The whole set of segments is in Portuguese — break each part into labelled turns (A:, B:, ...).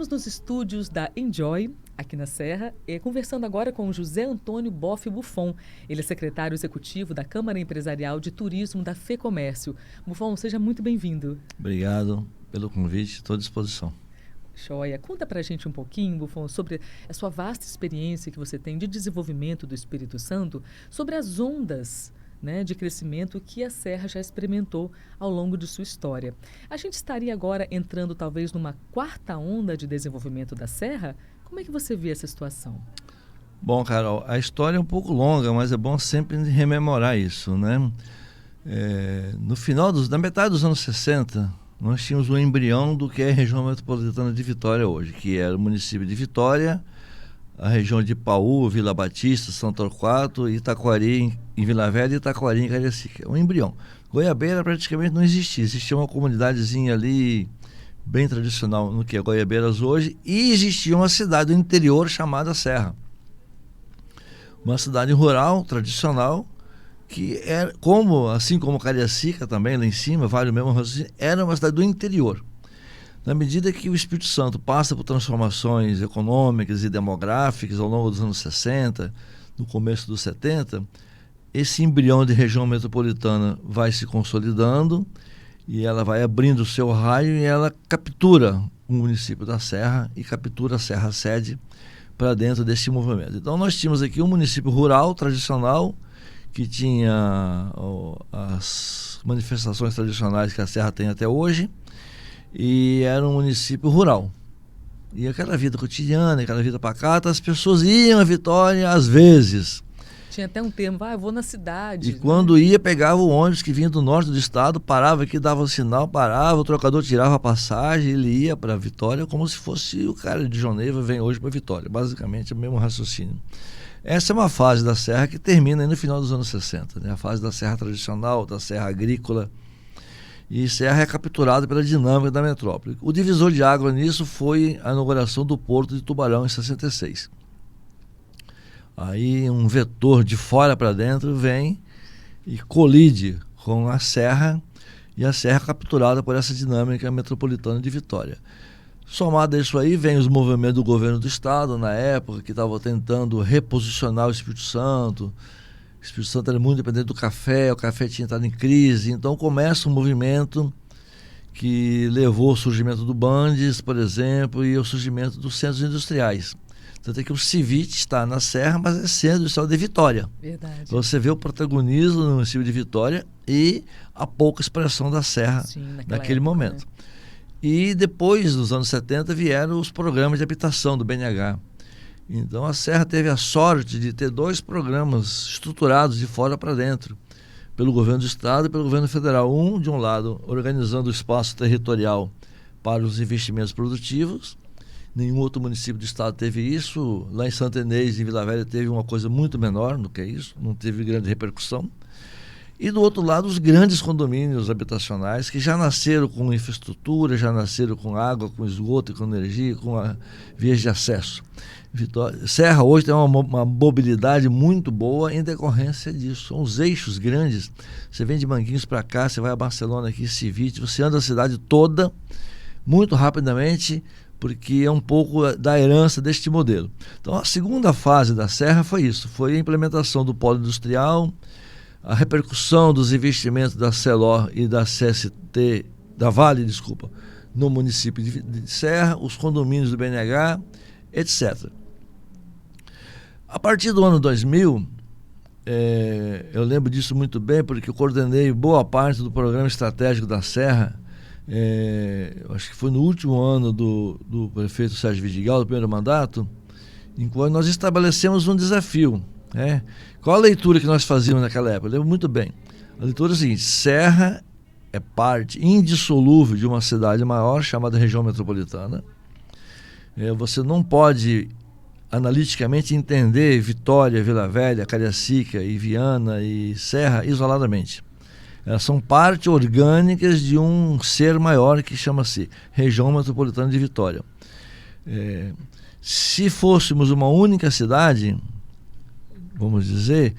A: Estamos nos estúdios da Enjoy, aqui na Serra, conversando agora com o José Antônio Boff Buffon. Ele é secretário executivo da Câmara Empresarial de Turismo da FEComércio. Buffon, seja muito bem-vindo.
B: Obrigado pelo convite, estou à disposição.
A: Joia. Conta pra gente um pouquinho, Buffon, sobre a sua vasta experiência que você tem de desenvolvimento do Espírito Santo, sobre as ondas, né, de crescimento que a Serra já experimentou ao longo de sua história. A gente estaria agora entrando talvez numa quarta onda de desenvolvimento da Serra? Como é que você vê essa situação?
B: Bom, Carol, a história é um pouco longa, mas é bom sempre rememorar isso, né? Na metade dos anos 60, nós tínhamos um embrião do que é a região metropolitana de Vitória hoje, que era o município de Vitória, a região de Paú, Vila Batista, São Torquato, Itacoari em Vila Velha e Itacoari em Cariacica. É um embrião. Goiabeira praticamente não existia. Existia uma comunidadezinha ali bem tradicional no que é Goiabeiras hoje, e existia uma cidade do interior chamada Serra. Uma cidade rural, tradicional, que era, assim como Cariacica também, lá em cima, vale o mesmo raciocínio, era uma cidade do interior. Na medida que o Espírito Santo passa por transformações econômicas e demográficas ao longo dos anos 60, no começo dos 70, esse embrião de região metropolitana vai se consolidando e ela vai abrindo o seu raio e ela captura o município da Serra e captura a Serra Sede para dentro desse movimento. Então nós tínhamos aqui um município rural, tradicional, que tinha as manifestações tradicionais que a Serra tem até hoje, e era um município rural. E aquela vida cotidiana, aquela vida pacata, as pessoas iam a Vitória às vezes.
A: Tinha até um termo, eu vou na cidade.
B: E quando ia, pegava o ônibus que vinha do norte do estado, parava aqui, dava o sinal, parava, o trocador tirava a passagem, ele ia para Vitória como se fosse o cara de João vem hoje para Vitória. Basicamente é o mesmo raciocínio. Essa é uma fase da Serra que termina aí no final dos anos 60, né? A fase da Serra tradicional, da Serra agrícola. E Serra é capturada pela dinâmica da metrópole. O divisor de água nisso foi a inauguração do Porto de Tubarão em 66. Aí um vetor de fora para dentro vem e colide com a Serra, e a Serra é capturada por essa dinâmica metropolitana de Vitória. Somado a isso aí, vem os movimentos do governo do estado, na época, que estava tentando reposicionar o Espírito Santo. O Espírito Santo era muito dependente do café, o café tinha entrado em crise, então começa um movimento que levou ao surgimento do Bandes, por exemplo, e ao surgimento dos centros industriais. Tanto é que o Civit está na Serra, mas é centro industrial de Vitória.
A: Verdade.
B: Você vê o protagonismo no município de Vitória e a pouca expressão da Serra.
A: Sim,
B: naquele
A: época,
B: momento.
A: Né?
B: E depois, nos anos 70, vieram os programas de habitação do BNH. Então a Serra teve a sorte de ter dois programas estruturados de fora para dentro, pelo governo do estado e pelo governo federal. Um, de um lado, organizando o espaço territorial para os investimentos produtivos. Nenhum outro município do estado teve isso. Lá em Santa Inês, em Vila Velha, teve uma coisa muito menor do que isso, não teve grande repercussão. E do outro lado, os grandes condomínios habitacionais que já nasceram com infraestrutura, já nasceram com água, com esgoto, com energia, com vias de acesso. Serra hoje tem uma mobilidade muito boa em decorrência disso. São os eixos grandes. Você vem de Manguinhos para cá, você vai a Barcelona aqui, Civite, você anda a cidade toda muito rapidamente, porque é um pouco da herança deste modelo. Então a segunda fase da Serra foi isso, foi a implementação do polo industrial, a repercussão dos investimentos da Celor e da CST, da Vale, no município de Serra, os condomínios do BNH, etc. A partir do ano 2000, eu lembro disso muito bem, porque eu coordenei boa parte do programa estratégico da Serra, acho que foi no último ano do prefeito Sérgio Vidigal, do primeiro mandato, em que nós estabelecemos um desafio. Qual a leitura que nós fazíamos naquela época? Eu lembro muito bem. A leitura é a seguinte: Serra é parte indissolúvel de uma cidade maior chamada região metropolitana. Você não pode analiticamente entender Vitória, Vila Velha, Cariacica e Viana e Serra isoladamente. Elas são parte orgânicas de um ser maior que chama-se região metropolitana de Vitória. Se fôssemos uma única cidade, vamos dizer,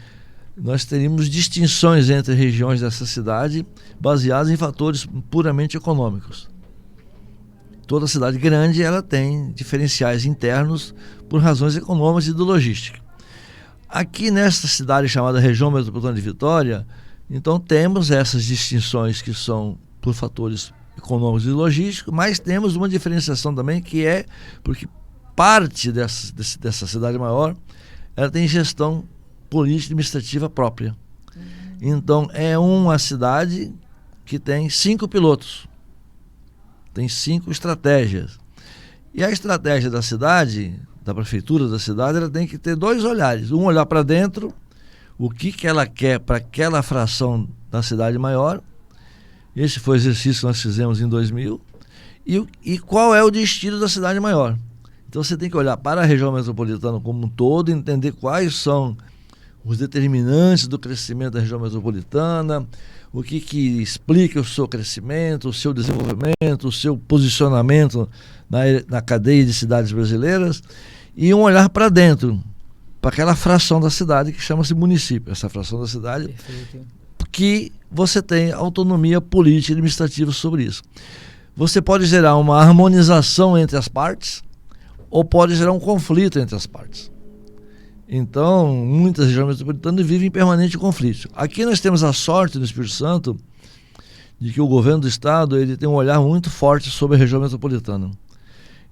B: nós teríamos distinções entre regiões dessa cidade baseadas em fatores puramente econômicos. toda cidade grande ela tem diferenciais internos por razões econômicas e de logística. Aqui nesta cidade chamada Região Metropolitana de Vitória, então temos essas distinções que são por fatores econômicos e logísticos, mas temos uma diferenciação também que é porque parte dessa cidade maior ela tem gestão política e administrativa própria. Então é uma cidade que tem 5 pilotos, tem 5 estratégias. E a estratégia da cidade, da prefeitura da cidade, ela tem que ter 2 olhares. Um olhar para dentro, o que ela quer para aquela fração da cidade maior. Esse foi o exercício que nós fizemos em 2000. E qual é o destino da cidade maior. Então você tem que olhar para a região metropolitana como um todo, entender quais são os determinantes do crescimento da região metropolitana, o que explica o seu crescimento, o seu desenvolvimento, o seu posicionamento na cadeia de cidades brasileiras, e um olhar para dentro, para aquela fração da cidade que chama-se município, essa fração da cidade. Perfeito. Que você tem autonomia política e administrativa sobre isso. Você pode gerar uma harmonização entre as partes ou pode gerar um conflito entre as partes. Então, muitas regiões metropolitanas vivem em permanente conflito. Aqui nós temos a sorte no Espírito Santo de que o governo do estado ele tem um olhar muito forte sobre a região metropolitana.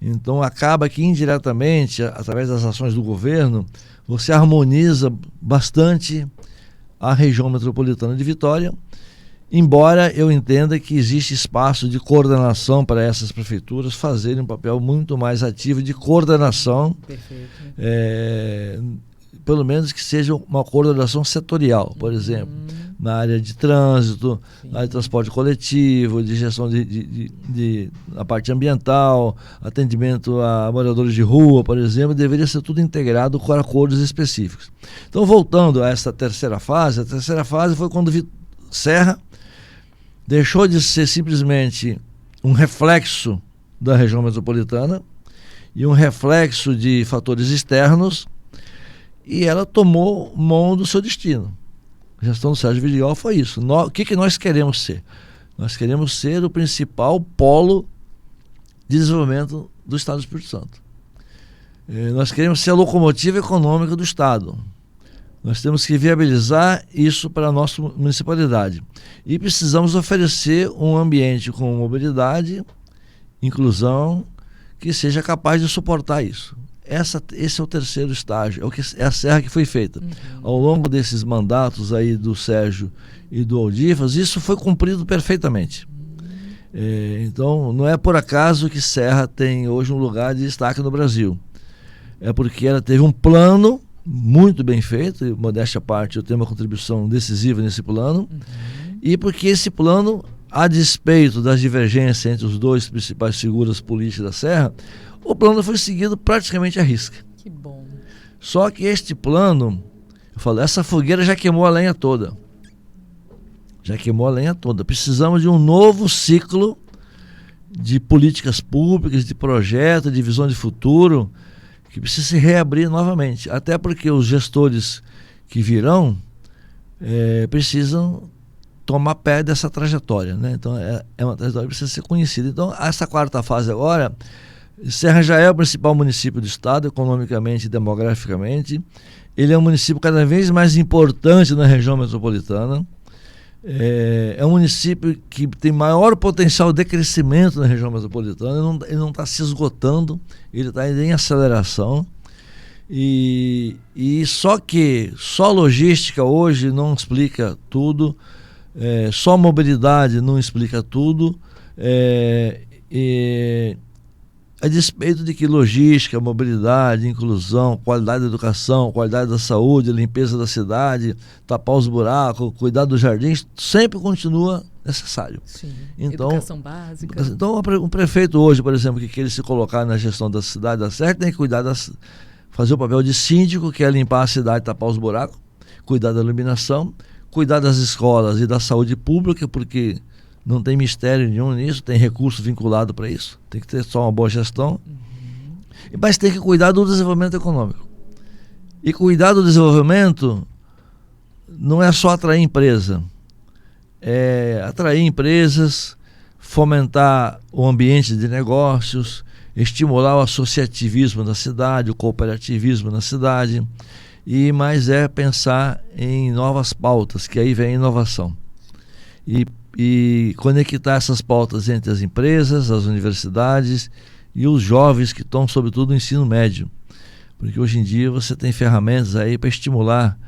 B: Então acaba que indiretamente, através das ações do governo, você harmoniza bastante a região metropolitana de Vitória, embora eu entenda que existe espaço de coordenação para essas prefeituras fazerem um papel muito mais ativo de coordenação. Perfeito. Pelo menos que seja uma coordenação setorial, por exemplo, na área de trânsito, na área de transporte coletivo, de gestão na parte ambiental, atendimento a moradores de rua, por exemplo, deveria ser tudo integrado com acordos específicos. Então, voltando a essa terceira fase, a terceira fase foi quando Serra deixou de ser simplesmente um reflexo da região metropolitana e um reflexo de fatores externos, e ela tomou mão do seu destino. A gestão do Sérgio Vidigal foi isso. O que nós queremos ser? Nós queremos ser o principal polo de desenvolvimento do Estado do Espírito Santo. Nós queremos ser a locomotiva econômica do Estado. Nós temos que viabilizar isso para a nossa municipalidade. E precisamos oferecer um ambiente com mobilidade, inclusão, que seja capaz de suportar isso. Esse é o terceiro estágio, é a serra que foi feita. Ao longo desses mandatos aí do Sérgio e do Aldifas, isso foi cumprido perfeitamente. Então, não é por acaso que Serra tem hoje um lugar de destaque no Brasil. É porque ela teve um plano muito bem feito, e modéstia à parte, eu tenho uma contribuição decisiva nesse plano, e porque esse plano, a despeito das divergências entre os 2 principais figuras políticas da Serra, o plano foi seguido praticamente à risca.
A: Que bom.
B: Só que este plano, eu falo, essa fogueira já queimou a lenha toda. Já queimou a lenha toda. Precisamos de um novo ciclo de políticas públicas, de projeto, de visão de futuro, que precisa se reabrir novamente. Até porque os gestores que virão precisam tomar pé dessa trajetória, né? Então é uma trajetória que precisa ser conhecida. Então essa quarta fase agora, Serra já é o principal município do estado, economicamente e demograficamente. Ele é um município cada vez mais importante na região metropolitana. É um município que tem maior potencial de crescimento na região metropolitana. Ele não está se esgotando, ele está ainda em aceleração. E só logística hoje não explica tudo, só mobilidade não explica tudo. A despeito de que logística, mobilidade, inclusão, qualidade da educação, qualidade da saúde, limpeza da cidade, tapar os buracos, cuidar dos jardins, sempre continua necessário.
A: Sim.
B: Então,
A: educação básica.
B: Então, um prefeito hoje, por exemplo, que queira se colocar na gestão da cidade da Serra, tem que cuidar fazer o papel de síndico, que é limpar a cidade, tapar os buracos, cuidar da iluminação, cuidar das escolas e da saúde pública, porque não tem mistério nenhum nisso, tem recurso vinculado para isso, tem que ter só uma boa gestão. Mas tem que cuidar do desenvolvimento econômico. E cuidar do desenvolvimento não é só atrair empresa, é atrair empresas, fomentar o ambiente de negócios, estimular o associativismo da cidade, o cooperativismo na cidade, e mais pensar em novas pautas, que aí vem a inovação. E conectar essas pautas entre as empresas, as universidades e os jovens que estão, sobretudo, no ensino médio. Porque hoje em dia você tem ferramentas aí para estimular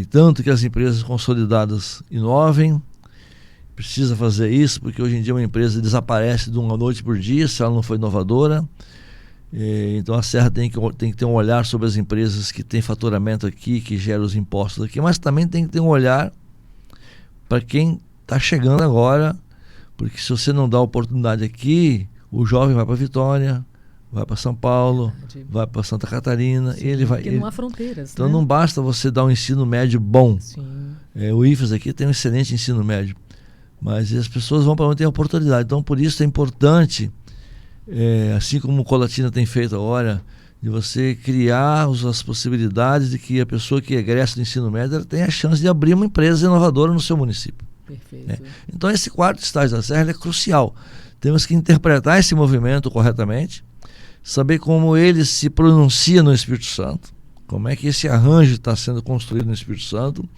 B: tanto que as empresas consolidadas inovem. Precisa fazer isso, porque hoje em dia uma empresa desaparece de uma noite por dia se ela não for inovadora. Então a Serra tem que ter um olhar sobre as empresas que têm faturamento aqui, que geram os impostos aqui, mas também tem que ter um olhar para quem está chegando agora, porque se você não dá oportunidade aqui, o jovem vai para Vitória, vai para São Paulo, vai para Santa Catarina.
A: Sim,
B: ele vai.
A: Porque não há fronteiras.
B: Então
A: né?
B: não basta você dar um ensino médio bom.
A: Sim.
B: O IFES aqui tem um excelente ensino médio, mas as pessoas vão para onde tem oportunidade. Então por isso é importante, assim como o Colatina tem feito agora, de você criar as possibilidades de que a pessoa que egressa do ensino médio ela tenha a chance de abrir uma empresa inovadora no seu município.
A: Perfeito.
B: Então esse quarto estágio da Serra é crucial. Temos que interpretar esse movimento corretamente, saber como ele se pronuncia no Espírito Santo, como é que esse arranjo está sendo construído no Espírito Santo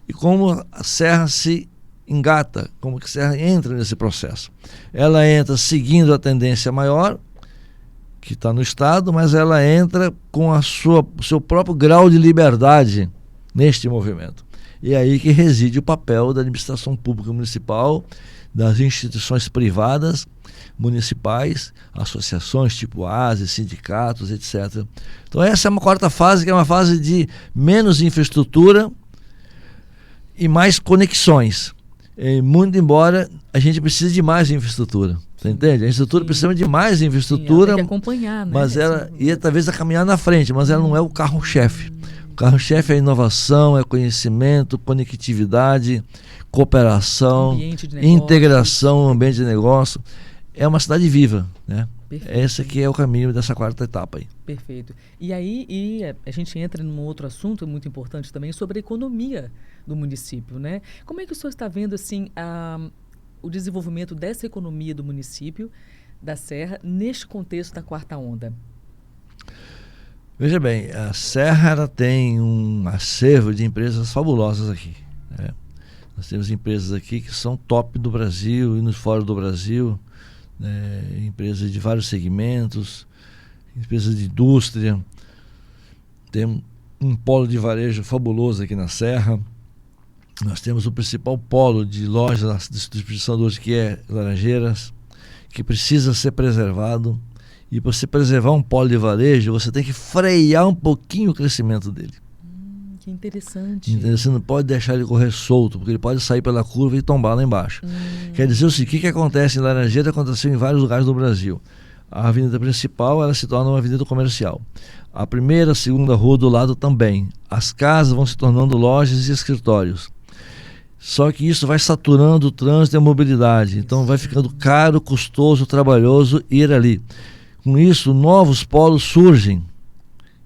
B: e como a Serra se engata, como que a Serra entra nesse processo. Ela entra seguindo a tendência maior, que está no Estado, mas ela entra com o seu próprio grau de liberdade neste movimento. E é aí que reside o papel da administração pública municipal, das instituições privadas municipais, associações tipo ASE, sindicatos, etc. Então essa é uma quarta fase, que é uma fase de menos infraestrutura e mais conexões. Muito embora a gente precise de mais infraestrutura. Você entende? A infraestrutura precisa de mais infraestrutura.
A: Ela tem que acompanhar, né?
B: Mas ela ia talvez a caminhar na frente, mas ela não é o carro-chefe. O carro-chefe é inovação, é conhecimento, conectividade, cooperação, integração, ambiente de negócio. É uma cidade viva, né? Perfeito. Esse aqui é o caminho dessa quarta etapa aí.
A: Perfeito. E aí a gente entra num outro assunto muito importante também sobre a economia do município, né? Como é que o senhor está vendo assim o desenvolvimento dessa economia do município da Serra neste contexto da quarta onda?
B: Veja bem, a Serra ela tem um acervo de empresas fabulosas aqui, né? Nós temos empresas aqui que são top do Brasil e nos fora do Brasil, né? Empresas de vários segmentos, empresas de indústria. Tem um polo de varejo fabuloso aqui na Serra. Nós temos o principal polo de lojas de distribuição hoje, que é Laranjeiras, que precisa ser preservado. E para você preservar um polo de varejo, você tem que frear um pouquinho o crescimento dele.
A: Que interessante.
B: Você não pode deixar ele correr solto, porque ele pode sair pela curva e tombar lá embaixo. Quer dizer o seguinte, o que acontece em Laranjeira aconteceu em vários lugares do Brasil. A avenida principal ela se torna uma avenida comercial. A primeira, a segunda rua do lado também. As casas vão se tornando lojas e escritórios. Só que isso vai saturando o trânsito e a mobilidade. Então vai ficando caro, custoso, trabalhoso ir ali. Com isso, novos polos surgem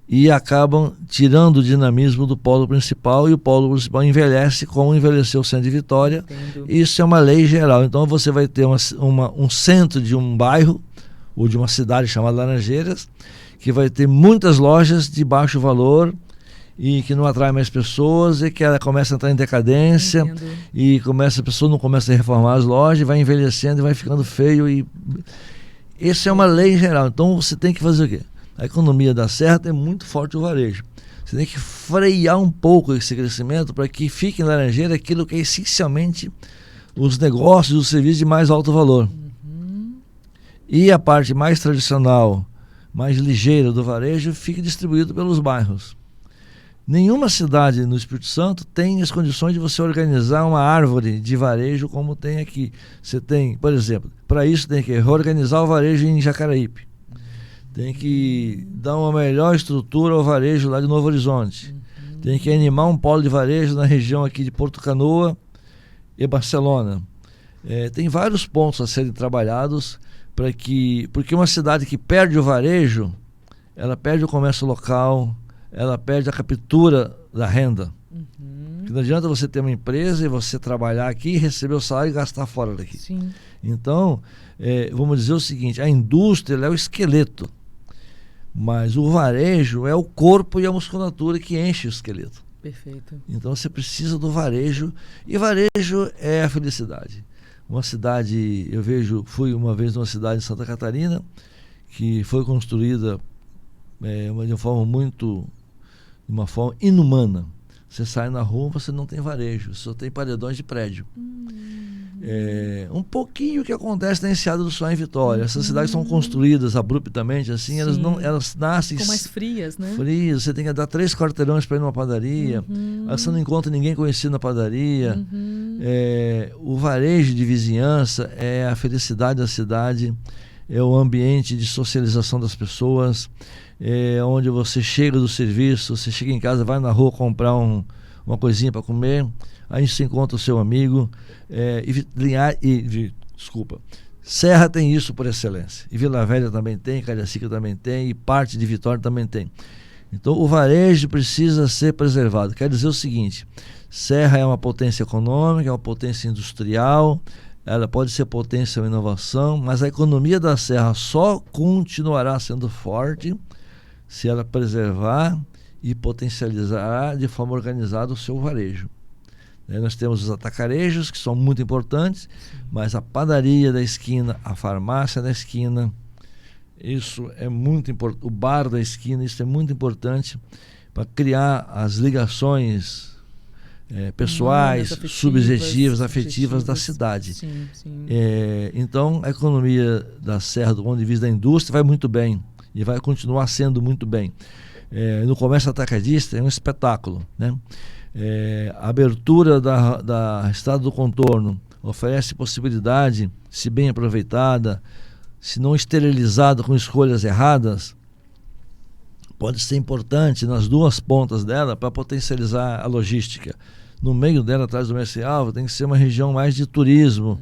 B: e acabam tirando o dinamismo do polo principal, e o polo principal envelhece como envelheceu o centro de Vitória.
A: Entendo.
B: Isso é uma lei geral. Então você vai ter um centro de um bairro ou de uma cidade chamada Laranjeiras, que vai ter muitas lojas de baixo valor e que não atrai mais pessoas, e que ela começa a entrar em decadência.
A: Entendo.
B: E a pessoa não começa a reformar as lojas, vai envelhecendo e vai ficando feio. E essa é uma lei geral. Então você tem que fazer o quê? A economia da Serra é muito forte o varejo. Você tem que frear um pouco esse crescimento para que fique em Laranjeira aquilo que é essencialmente os negócios, os serviços de mais alto valor. E a parte mais tradicional, mais ligeira do varejo, fique distribuído pelos bairros. Nenhuma cidade no Espírito Santo tem as condições de você organizar uma árvore de varejo como tem aqui. Você tem, por exemplo, para isso tem que reorganizar o varejo em Jacaraípe. Tem que dar uma melhor estrutura ao varejo lá de Novo Horizonte. Tem que animar um polo de varejo na região aqui de Porto Canoa e Barcelona. Tem vários pontos a serem trabalhados porque uma cidade que perde o varejo, ela perde o comércio local, ela perde a captura da renda. Porque não adianta você ter uma empresa e você trabalhar aqui, receber o salário e gastar fora daqui.
A: Sim.
B: Então, vamos dizer o seguinte, a indústria ela é o esqueleto, mas o varejo é o corpo e a musculatura que enche o esqueleto.
A: Perfeito.
B: Então você precisa do varejo, e varejo é a felicidade. Uma cidade, fui uma vez numa cidade em Santa Catarina, que foi construída de uma forma inumana. Você sai na rua, você não tem varejo, só tem paredões de prédio. Um pouquinho que acontece na Enseada do Sol em Vitória. Essas cidades são construídas abruptamente, assim, elas nascem...
A: Ficam mais frias, né?
B: Frias, você tem que dar 3 quarteirões para ir numa padaria, você não encontra ninguém conhecido na padaria. O varejo de vizinhança é a felicidade da cidade, é o ambiente de socialização das pessoas, onde você chega do serviço, você chega em casa, vai na rua comprar uma coisinha para comer, aí você encontra o seu amigo. Serra tem isso por excelência, e Vila Velha também tem, Cariacica também tem, e parte de Vitória também tem. Então o varejo precisa ser preservado. Quer dizer o seguinte, Serra é uma potência econômica, é uma potência industrial, ela pode ser potência ou inovação, mas a economia da Serra só continuará sendo forte se ela preservar e potencializar de forma organizada o seu varejo. Nós temos os atacarejos, que são muito importantes, mas a padaria da esquina, a farmácia da esquina, isso é muito importante, o bar da esquina, isso é muito importante para criar as ligações pessoais, subjetivas, afetivas da cidade.
A: Sim, sim.
B: Então, a economia da Serra, do ponto de vista da indústria, vai muito bem e vai continuar sendo muito bem. No comércio atacadista é um espetáculo, né? A abertura da Estrada do Contorno oferece possibilidade, se bem aproveitada, se não esterilizada com escolhas erradas, pode ser importante nas duas pontas dela para potencializar a logística. No meio dela, atrás do Mestre Álvaro, tem que ser uma região mais de turismo,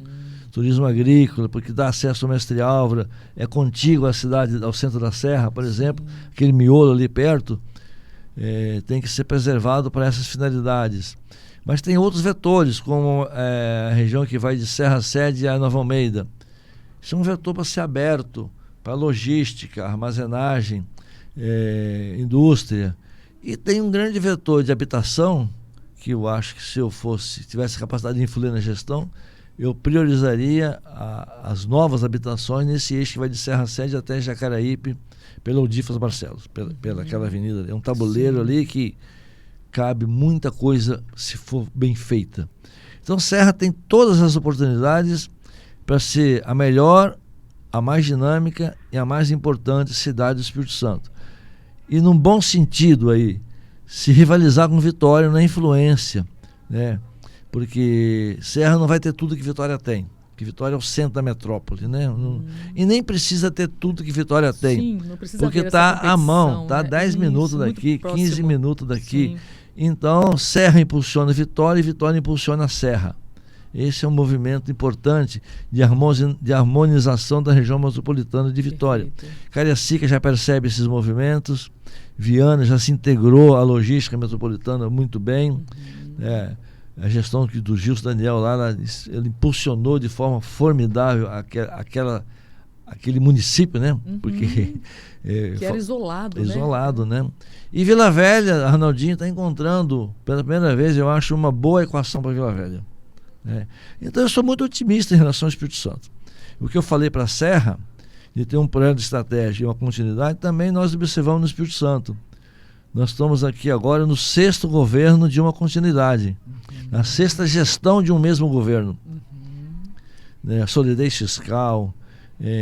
B: turismo agrícola, porque dá acesso ao Mestre Álvaro, é contígua à cidade, ao centro da Serra, por exemplo, aquele miolo ali perto. Tem que ser preservado para essas finalidades. Mas tem outros vetores, como a região que vai de Serra Sede a Nova Almeida. Isso é um vetor para ser aberto para logística, armazenagem, indústria. E tem um grande vetor de habitação, que eu acho que se eu tivesse capacidade de influir na gestão, eu priorizaria as novas habitações nesse eixo que vai de Serra Sede até Jacaraípe, pela Eudifas Barcelos, pela aquela avenida. É um tabuleiro ali que cabe muita coisa se for bem feita. Então Serra tem todas as oportunidades para ser a melhor, a mais dinâmica e a mais importante cidade do Espírito Santo. E num bom sentido aí, se rivalizar com Vitória na influência, né? Porque Serra não vai ter tudo que Vitória tem. Que Vitória é o centro da metrópole, né? E nem precisa ter tudo que Vitória tem.
A: Sim, não precisa
B: porque está à mão, está 10 minutos daqui, 15 minutos daqui. Sim. Então, Serra impulsiona Vitória e Vitória impulsiona Serra. Esse é um movimento importante de harmonização da região metropolitana de Vitória. Perfeito. Cariacica já percebe esses movimentos, Viana já se integrou à logística metropolitana muito bem. A gestão do Gilson Daniel lá, ele impulsionou de forma formidável aquele município, né? Porque
A: que era
B: isolado, né? E Vila Velha, Arnaldinho está encontrando pela primeira vez, eu acho, uma boa equação para Vila Velha. Então eu sou muito otimista em relação ao Espírito Santo. O que eu falei para a Serra, de ter um projeto de estratégia e uma continuidade, também nós observamos no Espírito Santo. Nós estamos aqui agora no 6º governo de uma continuidade, na 6ª gestão de um mesmo governo. Solidez fiscal,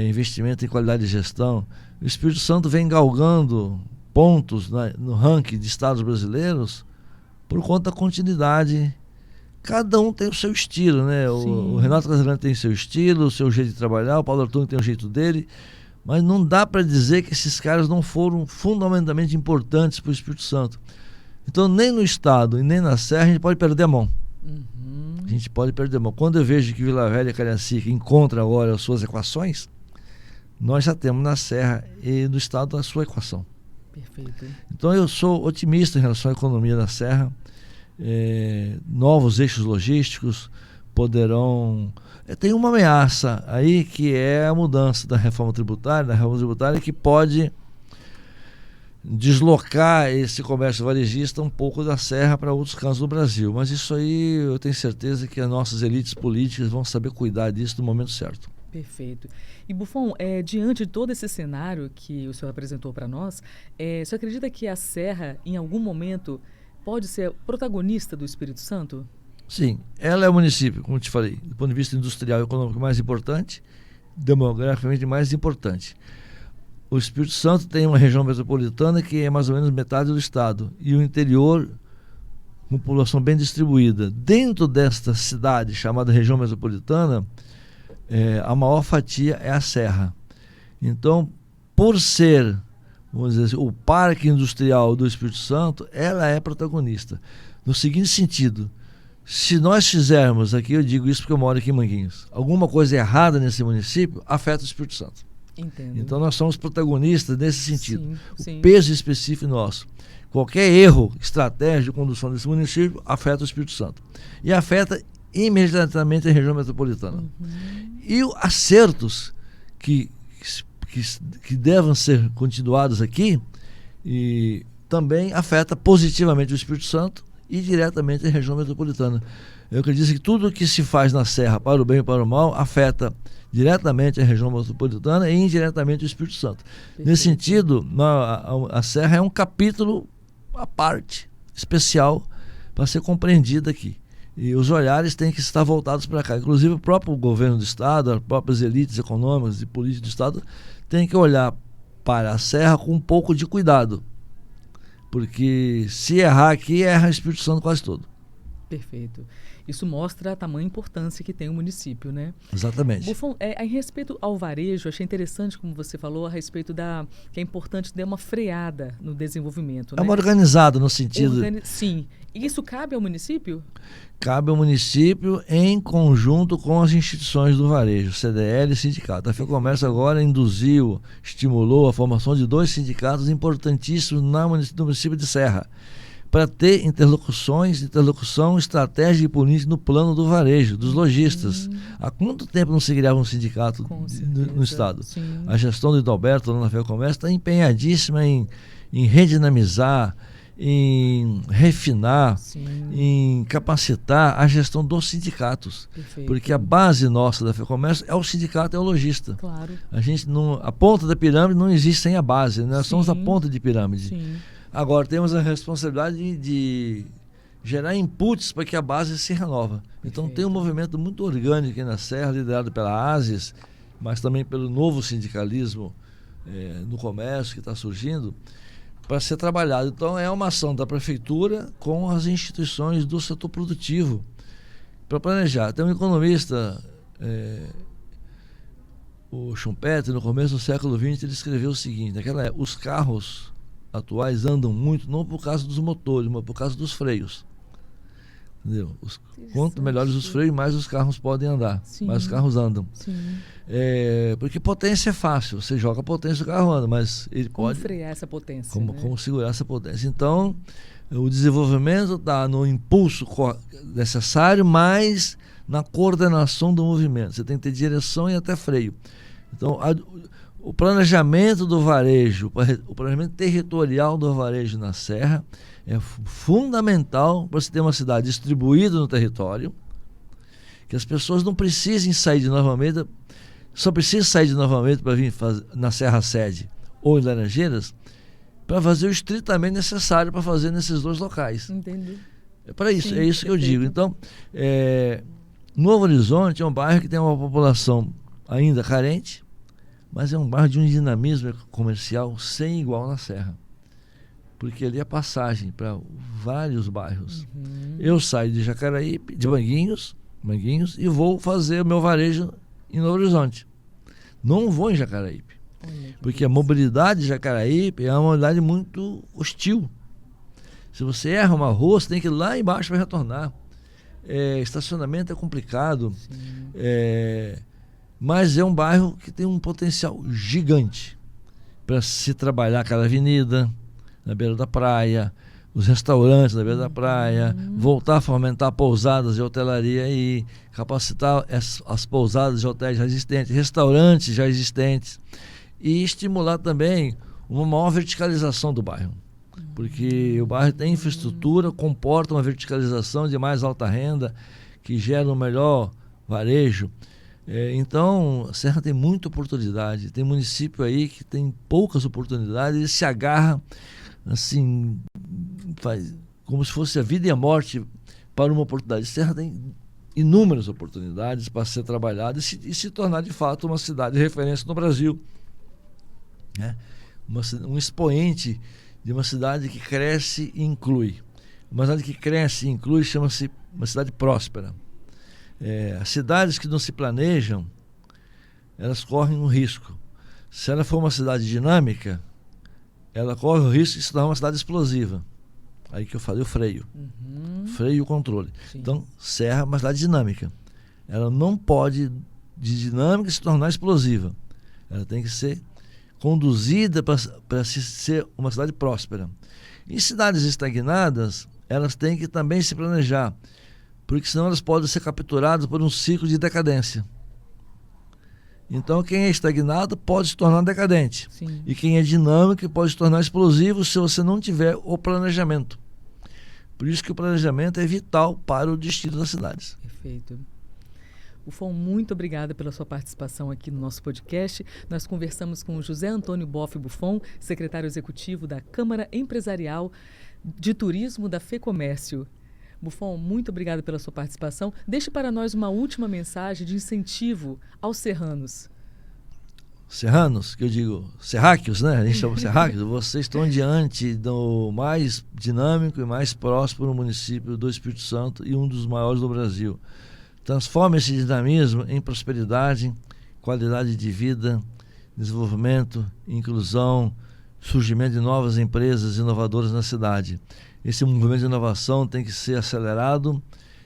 B: investimento em qualidade de gestão. O Espírito Santo vem galgando pontos no ranking de estados brasileiros por conta da continuidade. Cada um tem o seu estilo, né? O Renato Casagrande tem o seu estilo, o seu jeito de trabalhar, o Paulo Artur tem o jeito dele. Mas não dá para dizer que esses caras não foram fundamentalmente importantes para o Espírito Santo. Então, nem no Estado e nem na Serra a gente pode perder a mão. A gente pode perder a mão. Quando eu vejo que Vila Velha e Cariacica encontram agora as suas equações, nós já temos na Serra e no Estado a sua equação.
A: Perfeito.
B: Então, eu sou otimista em relação à economia da Serra. novos eixos logísticos poderão... Tem uma ameaça aí que é a mudança da reforma tributária, que pode deslocar esse comércio varejista um pouco da serra para outros cantos do Brasil. Mas isso aí eu tenho certeza que as nossas elites políticas vão saber cuidar disso no momento certo.
A: Perfeito. E Buffon, diante de todo esse cenário que o senhor apresentou para nós, o senhor acredita que a serra, em algum momento, pode ser protagonista do Espírito Santo?
B: Sim, ela é o município, como eu te falei, do ponto de vista industrial e econômico mais importante, demograficamente mais importante. O Espírito Santo tem uma região metropolitana que é mais ou menos metade do estado, e o interior com população bem distribuída. Dentro desta cidade chamada região metropolitana, a maior fatia é a serra. Então, por ser, vamos dizer assim, o parque industrial do Espírito Santo, ela é protagonista. No seguinte sentido: se nós fizermos, aqui eu digo isso porque eu moro aqui em Manguinhos, alguma coisa errada nesse município, afeta o Espírito Santo.
A: Entendo.
B: Então nós somos protagonistas nesse sentido.
A: Sim.
B: O peso específico nosso. Qualquer erro, estratégia de condução desse município afeta o Espírito Santo. E afeta imediatamente a região metropolitana. E acertos que devem ser continuados aqui, e também afeta positivamente o Espírito Santo e diretamente a região metropolitana. Eu acredito que tudo que se faz na Serra, para o bem e para o mal, afeta diretamente a região metropolitana e indiretamente o Espírito Santo. Perfeito. Nesse sentido, a Serra é um capítulo à parte, especial, para ser compreendida aqui. E os olhares têm que estar voltados para cá. Inclusive o próprio governo do Estado, as próprias elites econômicas e políticas do Estado têm que olhar para a Serra com um pouco de cuidado. Porque se errar aqui, erra o Espírito Santo quase todo.
A: Perfeito. Isso mostra a tamanha importância que tem o município, né?
B: Exatamente.
A: Buffon, em respeito ao varejo, achei interessante, como você falou, a respeito que é importante dar uma freada no desenvolvimento.
B: É uma organizada no sentido...
A: Sim. E isso cabe ao município?
B: Cabe ao município em conjunto com as instituições do varejo, CDL e sindicato. A FEComércio agora estimulou a formação de 2 sindicatos importantíssimos no município de Serra, para ter interlocução, estratégia e política no plano do varejo, dos lojistas. Há quanto tempo não se criava um sindicato no Estado?
A: Sim.
B: A gestão do Hidalberto lá na FEComércio está empenhadíssima em redinamizar, em refinar, em capacitar a gestão dos sindicatos.
A: Perfeito.
B: Porque a base nossa da FEComércio é o sindicato, é o lojista.
A: Claro.
B: A ponta da pirâmide não existe sem a base, né? Nós somos a ponta de pirâmide.
A: Sim.
B: Agora temos a responsabilidade de gerar inputs para que a base se renova. Então tem um movimento muito orgânico aqui na Serra, liderado pela ASES, mas também pelo novo sindicalismo no comércio que está surgindo, para ser trabalhado. Então é uma ação da prefeitura com as instituições do setor produtivo para planejar. Tem um economista, o Schumpeter, no começo do século XX, ele escreveu o seguinte: os carros atuais andam muito não por causa dos motores, mas por causa dos freios. Entendeu? Quanto melhores os freios, mais os carros podem andar.
A: Sim.
B: Mais os carros andam.
A: Sim.
B: Porque potência é fácil, você joga a potência, o carro anda, mas ele
A: como
B: pode...
A: frear essa potência,
B: como segurar essa potência. Então, o desenvolvimento está no impulso necessário, mas na coordenação do movimento. Você tem que ter direção e até freio. Então, o planejamento do varejo, o planejamento territorial do varejo na Serra é fundamental para você ter uma cidade distribuída no território, que as pessoas não precisem sair de Nova Almeida, só precisam sair de Nova Almeida para vir na Serra Sede ou em Laranjeiras, para fazer o estritamente necessário para fazer nesses 2 locais.
A: Entendi.
B: É para isso,
A: Sim,
B: é isso que eu
A: perfeito.
B: digo. Então, Novo Horizonte é um bairro que tem uma população ainda carente, mas é um bairro de um dinamismo comercial sem igual na Serra. Porque ali é passagem para vários bairros. Eu saio de Jacaraípe, de Manguinhos, e vou fazer o meu varejo em Novo Horizonte. Não vou em Jacaraípe. Porque a mobilidade de Jacaraípe é uma mobilidade muito hostil. Se você erra uma rua, você tem que ir lá embaixo para retornar. Estacionamento é complicado. Mas é um bairro que tem um potencial gigante para se trabalhar aquela avenida na beira da praia, os restaurantes na beira da praia, voltar a fomentar pousadas de hotelaria e capacitar as pousadas de hotéis já existentes, restaurantes já existentes, e estimular também uma maior verticalização do bairro. Porque o bairro tem infraestrutura, comporta uma verticalização de mais alta renda, que gera um melhor varejo. Então, a Serra tem muita oportunidade. Tem município aí que tem poucas oportunidades e se agarra, assim, faz como se fosse a vida e a morte para uma oportunidade. A Serra tem inúmeras oportunidades para ser trabalhada e se tornar, de fato, uma cidade de referência no Brasil. Né? Um expoente de uma cidade que cresce e inclui. Uma cidade que cresce e inclui chama-se uma cidade próspera. As cidades que não se planejam, elas correm um risco. Se ela for uma cidade dinâmica, ela corre o risco de se tornar uma cidade explosiva. Aí que eu falei o freio. Freio e o controle. Sim. Então, Serra é uma cidade dinâmica. Ela não pode, de dinâmica, se tornar explosiva. Ela tem que ser conduzida para ser uma cidade próspera. E cidades estagnadas, elas têm que também se planejar, porque senão elas podem ser capturadas por um ciclo de decadência. Então, quem é estagnado pode se tornar decadente.
A: Sim.
B: E quem é dinâmico pode se tornar explosivo se você não tiver o planejamento. Por isso que o planejamento é vital para o destino das cidades.
A: Perfeito. Buffon, muito obrigada pela sua participação aqui no nosso podcast. Nós conversamos com o José Antônio Boff Buffon, secretário executivo da Câmara Empresarial de Turismo da FEComércio. Buffon, muito obrigada pela sua participação. Deixe para nós uma última mensagem de incentivo aos serranos.
B: Serranos, que eu digo, serráqueos, né? A gente chama serráqueos. Vocês estão diante do mais dinâmico e mais próspero município do Espírito Santo e um dos maiores do Brasil. Transforme esse dinamismo em prosperidade, qualidade de vida, desenvolvimento, inclusão, surgimento de novas empresas inovadoras na cidade. Esse movimento de inovação tem que ser acelerado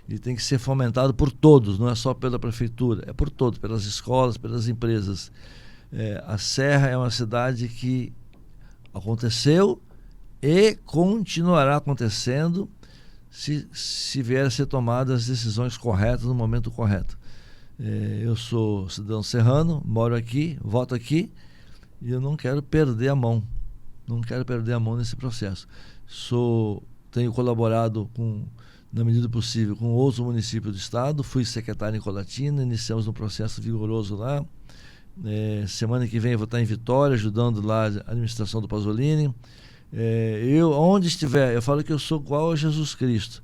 B: e tem que ser fomentado por todos, não é só pela prefeitura, é por todos, pelas escolas, pelas empresas. A Serra é uma cidade que aconteceu e continuará acontecendo se vier a ser tomadas as decisões corretas no momento correto. Eu sou cidadão serrano, moro aqui, voto aqui e eu não quero perder a mão. Não quero perder a mão nesse processo. Tenho colaborado na medida do possível com outros municípios do estado, fui secretário em Colatina, iniciamos um processo vigoroso lá. Semana que vem eu vou estar em Vitória, ajudando lá a administração do Pasolini. Onde estiver, eu falo que eu sou igual a Jesus Cristo.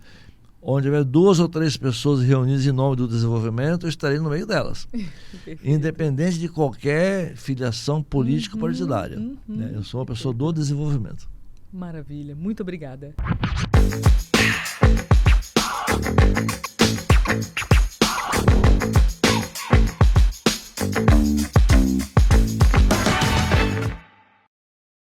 B: Onde houver 2 ou 3 pessoas reunidas em nome do desenvolvimento, eu estarei no meio delas. Independente de qualquer filiação política partidária. Eu sou uma pessoa do desenvolvimento.
A: Maravilha, muito obrigada.